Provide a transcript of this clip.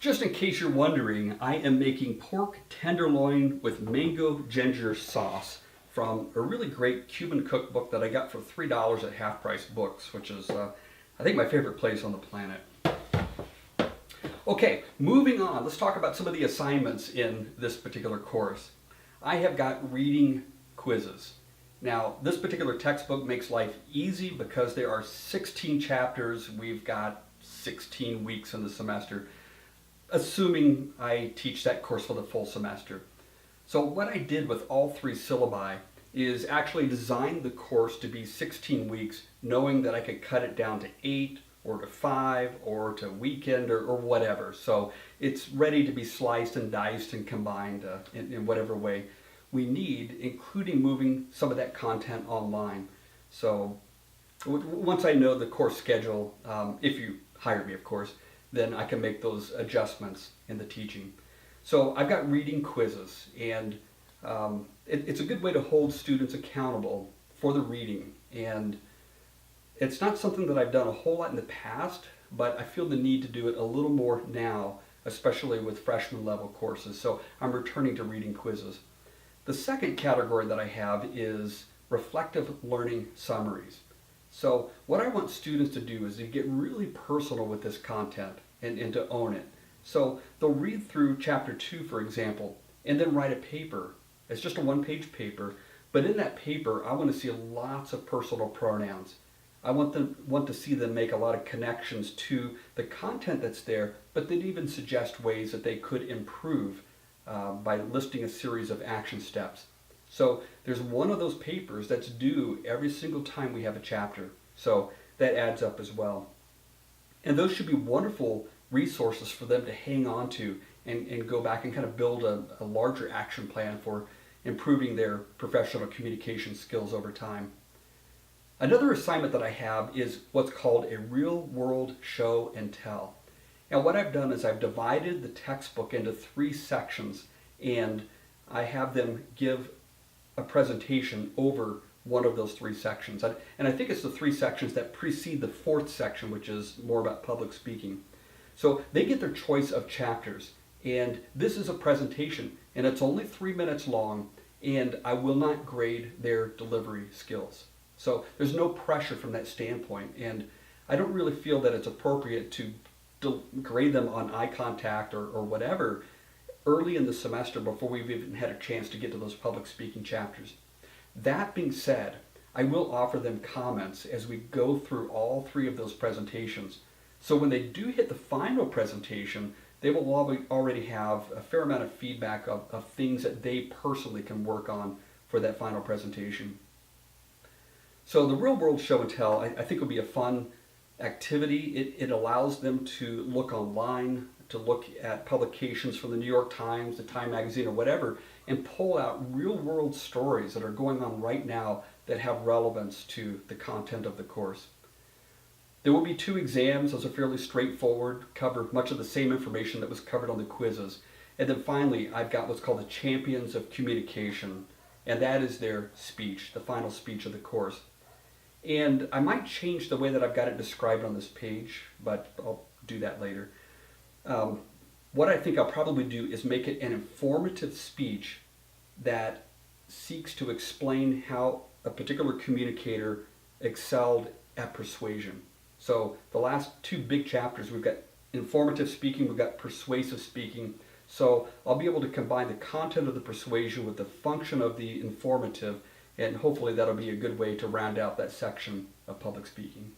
Just in case you're wondering, I am making pork tenderloin with mango ginger sauce from a really great Cuban cookbook that I got for $3 at Half Price Books, which is, I think, my favorite place on the planet. Okay, moving on, let's talk about some of the assignments in this particular course. I have got reading quizzes. Now, this particular textbook makes life easy because there are 16 chapters. We've got 16 weeks in the semester, assuming I teach that course for the full semester. So what I did with all three syllabi is actually design the course to be 16 weeks, knowing that I could cut it down to 8 or to 5 or to weekend or whatever. So it's ready to be sliced and diced and combined in whatever way we need, including moving some of that content online. So once I know the course schedule, if you hire me, of course, then I can make those adjustments in the teaching. So I've got reading quizzes, and it's a good way to hold students accountable for the reading. And it's not something that I've done a whole lot in the past, but I feel the need to do it a little more now, especially with freshman level courses. So I'm returning to reading quizzes. The second category that I have is reflective learning summaries. So what I want students to do is to get really personal with this content and to own it. So they'll read through chapter 2, for example, and then write a paper. It's just a one-page paper, but in that paper I want to see lots of personal pronouns. I want to see them make a lot of connections to the content that's there, but then even suggest ways that they could improve by listing a series of action steps. So there's one of those papers that's due every single time we have a chapter. So that adds up as well. And those should be wonderful resources for them to hang on to and go back and kind of build a larger action plan for improving their professional communication skills over time. Another assignment that I have is what's called a real-world show and tell. Now what I've done is I've divided the textbook into 3 sections, and I have them give a presentation over one of those 3 sections. And I think it's the 3 sections that precede the 4th section, which is more about public speaking. So they get their choice of chapters, and this is a presentation, and it's only 3 minutes long, and I will not grade their delivery skills. So there's no pressure from that standpoint, and I don't really feel that it's appropriate to grade them on eye contact or whatever early in the semester before we've even had a chance to get to those public speaking chapters. That being said, I will offer them comments as we go through all 3 of those presentations. So when they do hit the final presentation, they will already have a fair amount of feedback of things that they personally can work on for that final presentation. So the real world show and tell, I think will be a fun activity. It allows them to look online, to look at publications from the New York Times, the Time Magazine, or whatever, and pull out real world stories that are going on right now that have relevance to the content of the course. There will be 2 exams. Those are fairly straightforward, cover much of the same information that was covered on the quizzes. And then finally, I've got what's called the Champions of Communication, and that is their speech, the final speech of the course. And I might change the way that I've got it described on this page, but I'll do that later. What I think I'll probably do is make it an informative speech that seeks to explain how a particular communicator excelled at persuasion. So the last 2 big chapters, we've got informative speaking, we've got persuasive speaking. So I'll be able to combine the content of the persuasion with the function of the informative, and hopefully that'll be a good way to round out that section of public speaking.